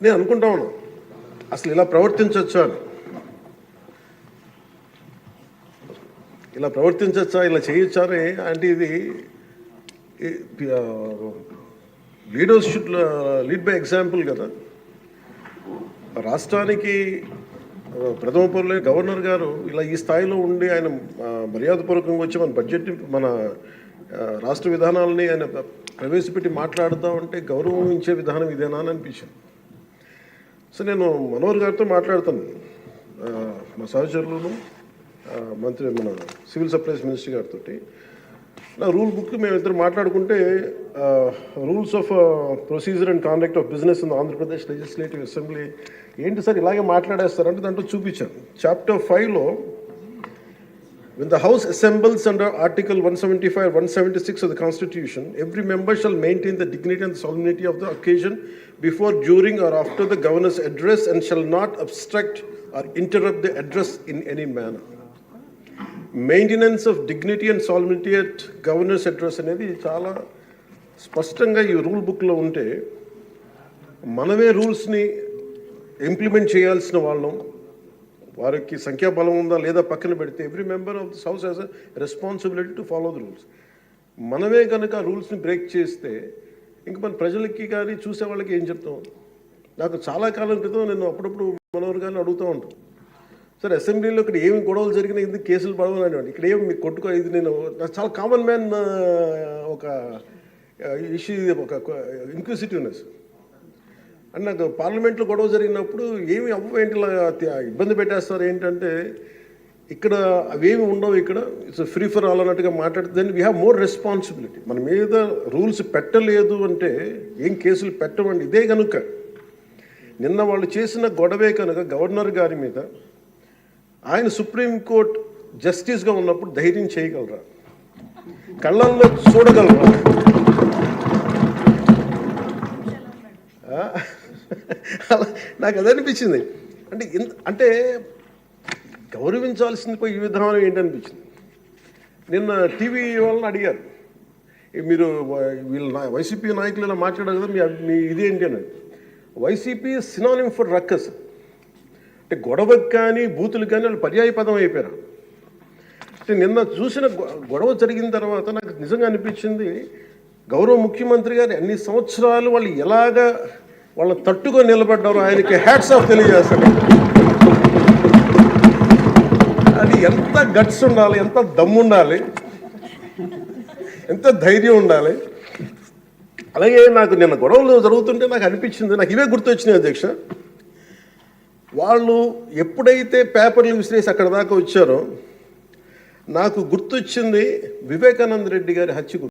నేను అనుకుంటా ఉన్నాను అసలు ఇలా ప్రవర్తించవచ్చా అని, ఇలా ప్రవర్తించవచ్చా, ఇలా చేయొచ్చా అని. అంటే ఇది leaders should lead by example కదా. రాష్ట్రానికి ప్రథమ పౌరులే గవర్నర్ గారు ఇలా ఈ స్థాయిలో ఉండి ఆయన మర్యాదపూర్వకంగా వచ్చి మన బడ్జెట్ మన రాష్ట్ర విధానాలని ఆయన ప్రవేశపెట్టి మాట్లాడుతూ ఉంటే గౌరవించే విధానం ఇదేనా అని అనిపించింది. సో నేను మనోహర్ గారితో మాట్లాడుతాను, మా సహచరులను మంత్రి మన సివిల్ సప్లైస్ మినిస్టర్ గారితో. నా రూల్ బుక్ మేమిద్దరు మాట్లాడుకుంటే rules of procedure and conduct of business in Andhra Pradesh legislative assembly ఏంటి సార్ ఇలాగే మాట్లాడేస్తారంటే దాంట్లో చూపించాను. చాప్టర్ 5లో when the House assembles under Article 175 or 176 of the Constitution, every member shall maintain the dignity and solemnity of the occasion before, during or after the Governor's address and shall not obstruct or interrupt the address in any manner. Maintenance of dignity and solemnity at governor's address అనేది చాలా స్పష్టంగా ఈ rule బుక్లో ఉంటే మనమే రూల్స్ని implement చేయాల్సిన వాళ్ళం. వారికి సంఖ్యాబలం ఉందా లేదా పక్కన పెడితే every member of this house has a responsibility to follow the rules. మనమే కనుక ఆ రూల్స్ని బ్రేక్ చేస్తే ఇంక మన ప్రజలకి కానీ చూసే వాళ్ళకి ఏం చెప్తాం. నాకు చాలా కాలం క్రితం నేను అప్పుడప్పుడు మనోహర్ గారిని అడుగుతూ ఉంటాను, సార్ అసెంబ్లీలో ఇక్కడ ఏమి గొడవలు జరిగినా ఎందుకు కేసులు పడవని, ఇక్కడ ఏమి మీకు కొట్టుకో, ఇది నేను నాకు చాలా కామన్ మ్యాన్ ఒక ఇష్యూ, ఒక ఇన్క్విజిటివ్నెస్. అండ్ నాకు పార్లమెంట్లో గొడవ జరిగినప్పుడు ఏమి ఏంటి ఇబ్బంది పెట్టేస్తారు ఏంటంటే ఇక్కడ అవేమి ఉండవు, ఇక్కడ ఇట్స్ ఫ్రీ ఫర్ ఆల్ అన్నట్టుగా మాట్లాడితే then we have more responsibility. మన మీద రూల్స్ పెట్టలేదు అంటే ఏం కేసులు పెట్టమండి. ఇదే కనుక నిన్న వాళ్ళు చేసిన గొడవే కనుక గవర్నర్ గారి మీద ఆయన సుప్రీంకోర్టు జస్టిస్గా ఉన్నప్పుడు ధైర్యం చేయగలరా, కళ్ళల్లో చూడగలరా? నాకు అదే అనిపించింది. అంటే గౌరవించాల్సింది పోయి ఈ విధానం ఏంటనిపించింది. నిన్న టీవీ వాళ్ళని అడిగారు, మీరు వీళ్ళు వైసీపీ నాయకులు ఇలా మాట్లాడారు కదా, మీ ఇదేంటి అని. YCP synonym for ruckus. అంటే గొడవకు కానీ బూతులు కానీ వాళ్ళు పర్యాయ పదం అయిపోయారు. అంటే నిన్న చూసిన గొడవ జరిగిన తర్వాత నాకు నిజంగా అనిపించింది, గౌరవ ముఖ్యమంత్రి గారు అన్ని సంవత్సరాలు వాళ్ళు ఎలాగా వాళ్ళని తట్టుకొని నిలబడ్డారో ఆయనకి హ్యాట్స్ ఆఫ్ తెలియజేస్తాను. అది ఎంత గట్స్ ఉండాలి, ఎంత దమ్ము ఉండాలి, ఎంత ధైర్యం ఉండాలి. అలాగే నాకు నిన్న గొడవలు జరుగుతుంటే నాకు అనిపించింది, నాకు ఇవే గుర్తొచ్చినాయి అధ్యక్ష. వాళ్ళు ఎప్పుడైతే పేపర్లు విసిరేసి అక్కడ దాకా వచ్చారో నాకు గుర్తొచ్చింది వివేకానంద రెడ్డి గారి హత్య.